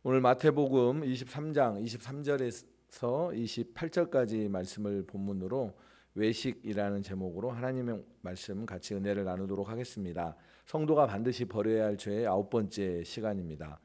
오늘 마태복음 23장 23절에서 28절까지 말씀을 본문으로 외식이라는 제목으로 하나님의 말씀 같이 은혜를 나누도록 하겠습니다. 성도가 반드시 버려야 할 죄의 9번째 시간입니다.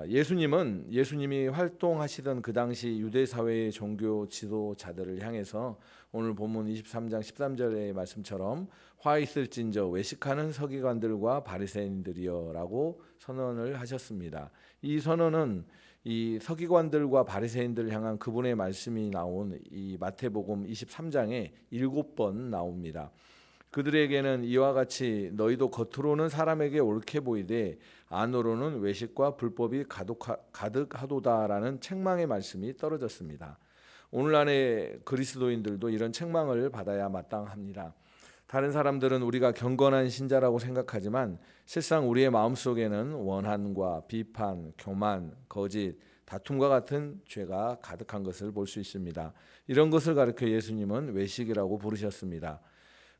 예수님이 활동하시던 그 당시 유대 사회의 종교 지도자들을 향해서 오늘 본문 23장 13절의 말씀처럼 화 있을진저 외식하는 서기관들과 바리새인들이여라고 선언을 하셨습니다. 이 선언은 이 서기관들과 바리새인들을 향한 그분의 말씀이 나온 이 마태복음 23장에 7번 나옵니다. 그들에게는 이와 같이 너희도 겉으로는 사람에게 옳게 보이되 안으로는 외식과 불법이 가득하도다라는 책망의 말씀이 떨어졌습니다. 오늘날의 그리스도인들도 이런 책망을 받아야 마땅합니다. 다른 사람들은 우리가 경건한 신자라고 생각하지만 실상 우리의 마음속에는 원한과 비판, 교만, 거짓, 다툼과 같은 죄가 가득한 것을 볼 수 있습니다. 이런 것을 가르쳐 예수님은 외식이라고 부르셨습니다.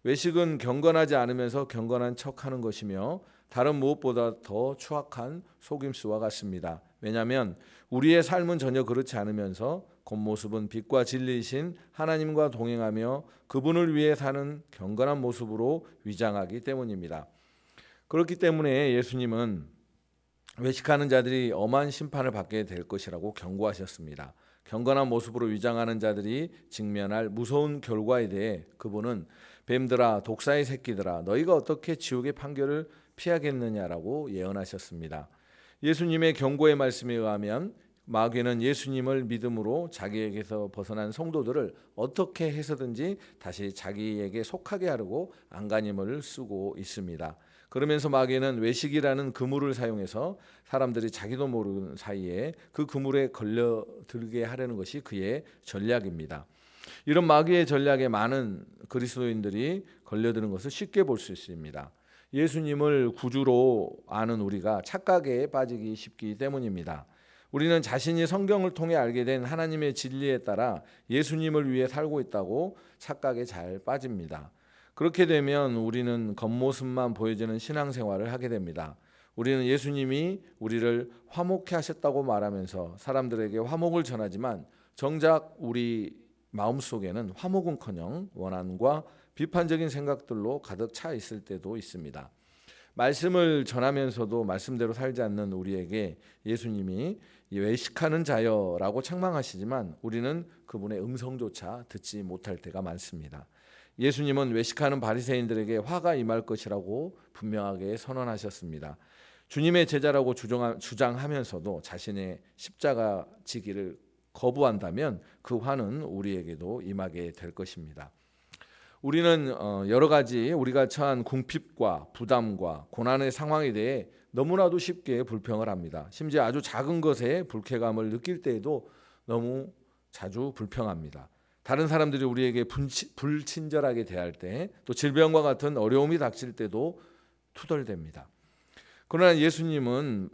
외식은 경건하지 않으면서 경건한 척하는 것이며 다른 무엇보다 더 추악한 속임수와 같습니다. 왜냐하면 우리의 삶은 전혀 그렇지 않으면서 겉모습은 빛과 진리이신 하나님과 동행하며 그분을 위해 사는 경건한 모습으로 위장하기 때문입니다. 그렇기 때문에 예수님은 외식하는 자들이 엄한 심판을 받게 될 것이라고 경고하셨습니다. 경건한 모습으로 위장하는 자들이 직면할 무서운 결과에 대해 그분은 뱀들아 독사의 새끼들아 너희가 어떻게 지옥의 판결을 피하겠느냐라고 예언하셨습니다. 예수님의 경고의 말씀에 의하면 마귀는 예수님을 믿음으로 자기에게서 벗어난 성도들을 어떻게 해서든지 다시 자기에게 속하게 하려고 안간힘을 쓰고 있습니다. 그러면서 마귀는 외식이라는 그물을 사용해서 사람들이 자기도 모르는 사이에 그 그물에 걸려들게 하려는 것이 그의 전략입니다. 이런 마귀의 전략에 많은 그리스도인들이 걸려드는 것을 쉽게 볼 수 있습니다. 예수님을 구주로 아는 우리가 착각에 빠지기 쉽기 때문입니다. 우리는 자신이 성경을 통해 알게 된 하나님의 진리에 따라 예수님을 위해 살고 있다고 착각에 잘 빠집니다. 그렇게 되면 우리는 겉모습만 보여지는 신앙생활을 하게 됩니다. 우리는 예수님이 우리를 화목케 하셨다고 말하면서 사람들에게 화목을 전하지만 정작 우리 마음속에는 화목은커녕 원한과 비판적인 생각들로 가득 차 있을 때도 있습니다. 말씀을 전하면서도 말씀대로 살지 않는 우리에게 예수님이 외식하는 자여라고 책망하시지만 우리는 그분의 음성조차 듣지 못할 때가 많습니다. 예수님은 외식하는 바리새인들에게 화가 임할 것이라고 분명하게 선언하셨습니다. 주님의 제자라고 주장하면서도 자신의 십자가 지기를 거부한다면 그 화는 우리에게도 임하게 될 것입니다. 우리는 여러 가지 우리가 처한 궁핍과 부담과 고난의 상황에 대해 너무나도 쉽게 불평을 합니다. 심지어 아주 작은 것에 불쾌감을 느낄 때에도 너무 자주 불평합니다. 다른 사람들이 우리에게 불친절하게 대할 때, 또 질병과 같은 어려움이 닥칠 때도 투덜댑니다. 그러나 예수님은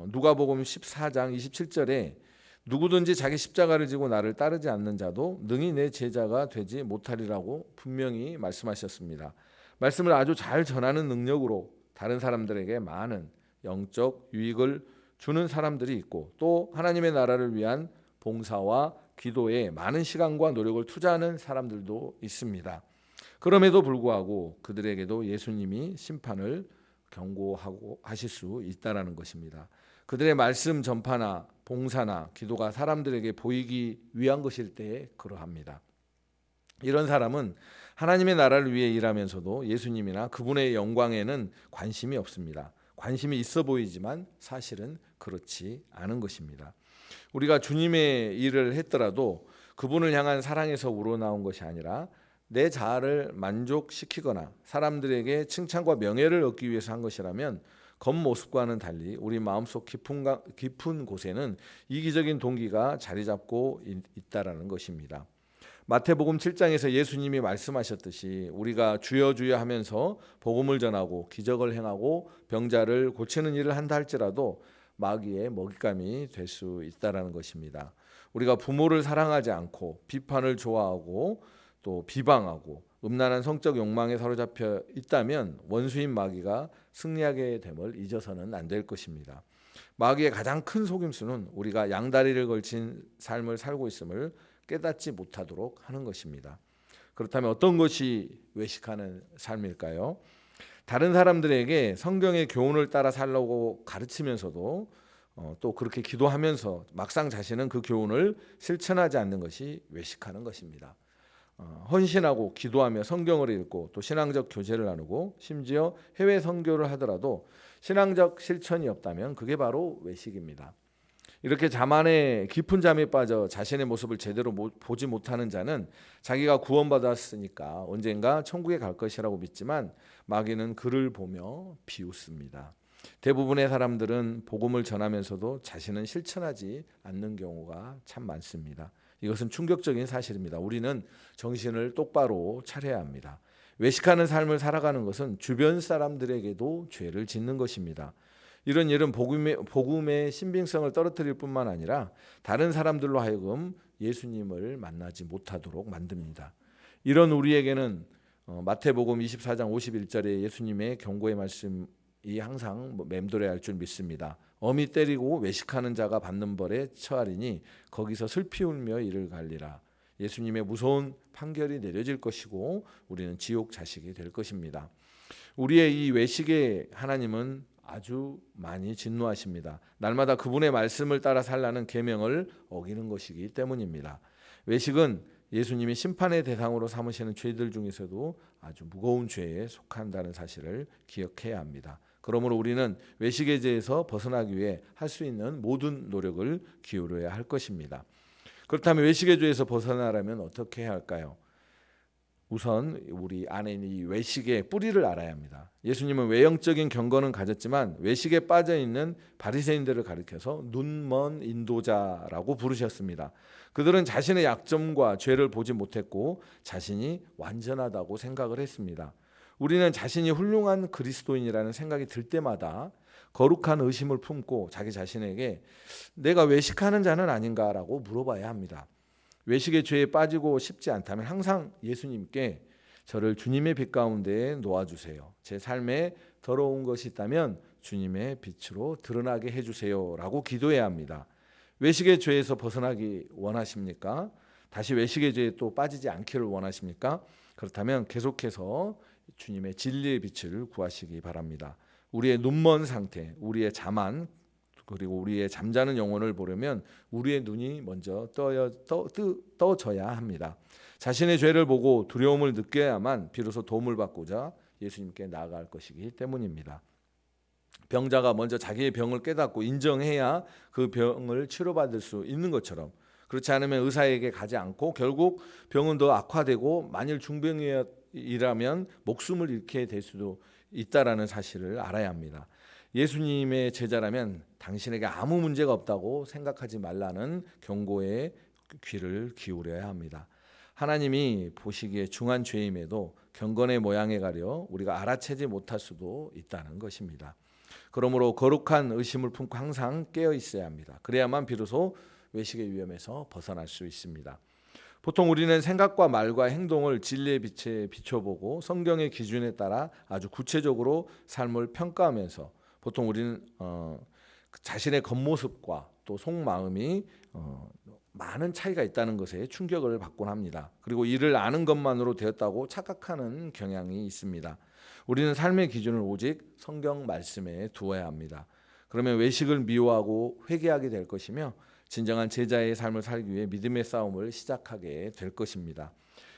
누가복음 14장 27절에 누구든지 자기 십자가를 지고 나를 따르지 않는 자도 능히 내 제자가 되지 못하리라고 분명히 말씀하셨습니다. 말씀을 아주 잘 전하는 능력으로 다른 사람들에게 많은 영적 유익을 주는 사람들이 있고 또 하나님의 나라를 위한 봉사와 기도에 많은 시간과 노력을 투자하는 사람들도 있습니다. 그럼에도 불구하고 그들에게도 예수님이 심판을 경고하고 하실 수 있다라는 것입니다. 그들의 말씀 전파나 봉사나 기도가 사람들에게 보이기 위한 것일 때에 그러합니다. 이런 사람은 하나님의 나라를 위해 일하면서도 예수님이나 그분의 영광에는 관심이 없습니다. 관심이 있어 보이지만 사실은 그렇지 않은 것입니다. 우리가 주님의 일을 했더라도 그분을 향한 사랑에서 우러나온 것이 아니라 내 자아를 만족시키거나 사람들에게 칭찬과 명예를 얻기 위해서 한 것이라면 겉모습과는 달리 우리 마음속 깊은 곳에는 이기적인 동기가 자리 잡고 있다라는 것입니다. 마태복음 7장에서 예수님이 말씀하셨듯이 우리가 주여 주여 하면서 복음을 전하고 기적을 행하고 병자를 고치는 일을 한다 할지라도 마귀의 먹잇감이 될 수 있다라는 것입니다. 우리가 부모를 사랑하지 않고 비판을 좋아하고 또 비방하고 음란한 성적 욕망에 사로잡혀 있다면 원수인 마귀가 승리하게 됨을 잊어서는 안 될 것입니다. 마귀의 가장 큰 속임수는 우리가 양다리를 걸친 삶을 살고 있음을 깨닫지 못하도록 하는 것입니다. 그렇다면 어떤 것이 외식하는 삶일까요? 다른 사람들에게 성경의 교훈을 따라 살라고 가르치면서도 또 그렇게 기도하면서 막상 자신은 그 교훈을 실천하지 않는 것이 외식하는 것입니다. 헌신하고 기도하며 성경을 읽고 또 신앙적 교제를 나누고 심지어 해외 선교를 하더라도 신앙적 실천이 없다면 그게 바로 외식입니다. 이렇게 자만의 깊은 잠에 빠져 자신의 모습을 제대로 보지 못하는 자는 자기가 구원받았으니까 언젠가 천국에 갈 것이라고 믿지만 마귀는 그를 보며 비웃습니다. 대부분의 사람들은 복음을 전하면서도 자신은 실천하지 않는 경우가 참 많습니다. 이것은 충격적인 사실입니다. 우리는 정신을 똑바로 차려야 합니다. 외식하는 삶을 살아가는 것은 주변 사람들에게도 죄를 짓는 것입니다. 이런 일은 복음의 신빙성을 떨어뜨릴 뿐만 아니라 다른 사람들로 하여금 예수님을 만나지 못하도록 만듭니다. 이런 우리에게는 마태복음 24장 51절에 예수님의 경고의 말씀이 항상 맴돌아야 할 줄 믿습니다. 어미 때리고 외식하는 자가 받는 벌에 처하리니 거기서 슬피 울며 이를 갈리라. 예수님의 무서운 판결이 내려질 것이고 우리는 지옥 자식이 될 것입니다. 우리의 이 외식에 하나님은 아주 많이 진노하십니다. 날마다 그분의 말씀을 따라 살라는 계명을 어기는 것이기 때문입니다. 외식은 예수님이 심판의 대상으로 삼으시는 죄들 중에서도 아주 무거운 죄에 속한다는 사실을 기억해야 합니다. 그러므로 우리는 외식의 죄에서 벗어나기 위해 할 수 있는 모든 노력을 기울여야 할 것입니다. 그렇다면 외식의 죄에서 벗어나려면 어떻게 해야 할까요? 우선 우리 안에 있는 이 외식의 뿌리를 알아야 합니다. 예수님은 외형적인 경건은 가졌지만 외식에 빠져있는 바리새인들을 가리켜서 눈먼 인도자라고 부르셨습니다. 그들은 자신의 약점과 죄를 보지 못했고 자신이 완전하다고 생각을 했습니다. 우리는 자신이 훌륭한 그리스도인이라는 생각이 들 때마다 거룩한 의심을 품고 자기 자신에게 내가 외식하는 자는 아닌가라고 물어봐야 합니다. 외식의 죄에 빠지고 싶지 않다면 항상 예수님께 저를 주님의 빛 가운데에 놓아주세요. 제 삶에 더러운 것이 있다면 주님의 빛으로 드러나게 해주세요 라고 기도해야 합니다. 외식의 죄에서 벗어나기 원하십니까? 다시 외식의 죄에 또 빠지지 않기를 원하십니까? 그렇다면 계속해서 주님의 진리의 빛을 구하시기 바랍니다. 우리의 눈먼 상태, 우리의 자만 그리고 우리의 잠자는 영혼을 보려면 우리의 눈이 먼저 떠져야 합니다. 자신의 죄를 보고 두려움을 느껴야만 비로소 도움을 받고자 예수님께 나아갈 것이기 때문입니다. 병자가 먼저 자기의 병을 깨닫고 인정해야 그 병을 치료받을 수 있는 것처럼 그렇지 않으면 의사에게 가지 않고 결국 병은 더 악화되고 만일 중병이라면 목숨을 잃게 될 수도 있다라는 사실을 알아야 합니다. 예수님의 제자라면 당신에게 아무 문제가 없다고 생각하지 말라는 경고에 귀를 기울여야 합니다. 하나님이 보시기에 중한 죄임에도 경건의 모양에 가려 우리가 알아채지 못할 수도 있다는 것입니다. 그러므로 거룩한 의심을 품고 항상 깨어 있어야 합니다. 그래야만 비로소 외식의 위험에서 벗어날 수 있습니다. 보통 우리는 생각과 말과 행동을 진리의 빛에 비춰보고 성경의 기준에 따라 아주 구체적으로 삶을 평가하면서 보통 우리는 자신의 겉모습과 또 속마음이 많은 차이가 있다는 것에 충격을 받곤 합니다. 그리고 이를 아는 것만으로 되었다고 착각하는 경향이 있습니다. 우리는 삶의 기준을 오직 성경 말씀에 두어야 합니다. 그러면 외식을 미워하고 회개하게 될 것이며 진정한 제자의 삶을 살기 위해 믿음의 싸움을 시작하게 될 것입니다.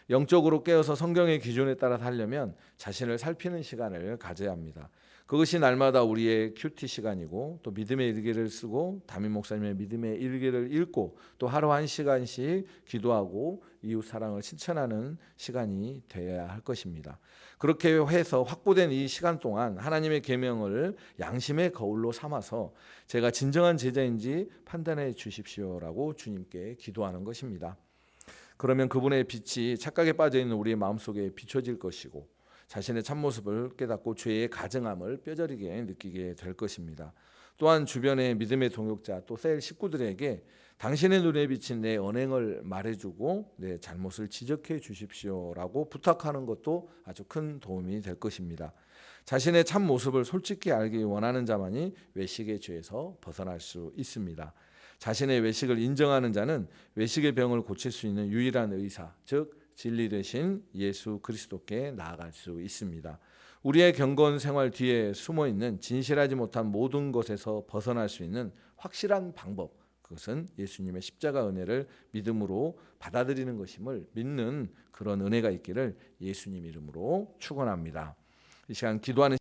영적으로 깨어서 성경의 기준에 따라 살려면 자신을 살피는 시간을 가져야 합니다. 그것이 날마다 우리의 큐티 시간이고 또 믿음의 일기를 쓰고 담임 목사님의 믿음의 일기를 읽고 또 하루 1시간씩 기도하고 이웃 사랑을 실천하는 시간이 되어야 할 것입니다. 그렇게 해서 확보된 이 시간 동안 하나님의 계명을 양심의 거울로 삼아서 제가 진정한 제자인지 판단해 주십시오라고 주님께 기도하는 것입니다. 그러면 그분의 빛이 착각에 빠져 있는 우리의 마음속에 비춰질 것이고 자신의 참모습을 깨닫고 죄의 가증함을 뼈저리게 느끼게 될 것입니다. 또한 주변의 믿음의 동역자 또 셀 식구들에게 당신의 눈에 비친 내 언행을 말해주고 내 잘못을 지적해 주십시오라고 부탁하는 것도 아주 큰 도움이 될 것입니다. 자신의 참 모습을 솔직히 알기 원하는 자만이 외식의 죄에서 벗어날 수 있습니다. 자신의 외식을 인정하는 자는 외식의 병을 고칠 수 있는 유일한 의사, 즉 진리 되신 예수 그리스도께 나아갈 수 있습니다. 우리의 경건 생활 뒤에 숨어 있는 진실하지 못한 모든 것에서 벗어날 수 있는 확실한 방법, 그것은 예수님의 십자가 은혜를 믿음으로 받아들이는 것임을 믿는 그런 은혜가 있기를 예수님 이름으로 축원합니다. 이 시간 기도하는